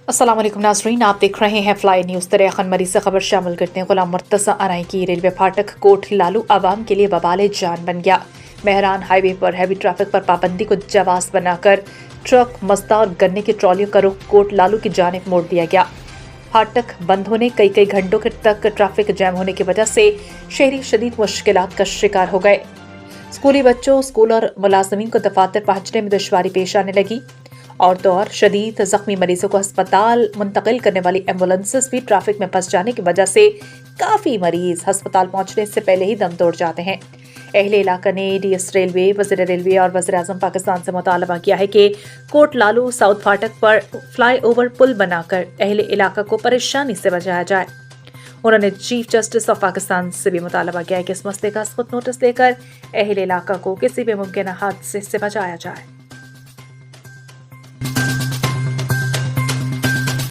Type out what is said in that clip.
السلام علیکم ناظرین، آپ دیکھ رہے ہیں فلائی نیوز۔ تریخن مری سے خبر شامل کرتے ہیں۔ غلام مرتضی ارائی کی ریلوے پھاٹک کوٹ لالو عوام کے لیے وبال جان بن گیا۔ مہران ہائی وے پر ہیوی ٹریفک پر پابندی کو جواز بنا کر ٹرک، مزدہ اور گنے کی ٹرالیوں کا رخ کوٹ لالو کی جانب موڑ دیا گیا۔ پھاٹک بند ہونے کئی گھنٹوں تک ٹریفک جام ہونے کی وجہ سے شہری شدید مشکلات کا شکار ہو گئے۔ اسکولی بچوں، اسکول اور ملازمین کو دفاتر پہنچنے میں دشواری پیش آنے لگی اور شدید زخمی مریضوں کو ہسپتال منتقل کرنے والی ایمبولینسز بھی ٹریفک میں پھنس جانے کی وجہ سے کافی مریض ہسپتال پہنچنے سے پہلے ہی دم توڑ جاتے ہیں۔ اہل علاقہ نے ڈی ایس ریلوے، وزیر ریلوے اور وزیر اعظم پاکستان سے مطالبہ کیا ہے کہ کوٹ لالو ساؤتھ پھاٹک پر فلائی اوور پل بنا کر اہل علاقہ کو پریشانی سے بچایا جائے۔ انہوں نے چیف جسٹس آف پاکستان سے بھی مطالبہ کیا ہے کہ اس مسئلے کا مثبت نوٹس لے کر اہل علاقہ کو کسی بھی ممکنہ حادثے سے بچایا جائے۔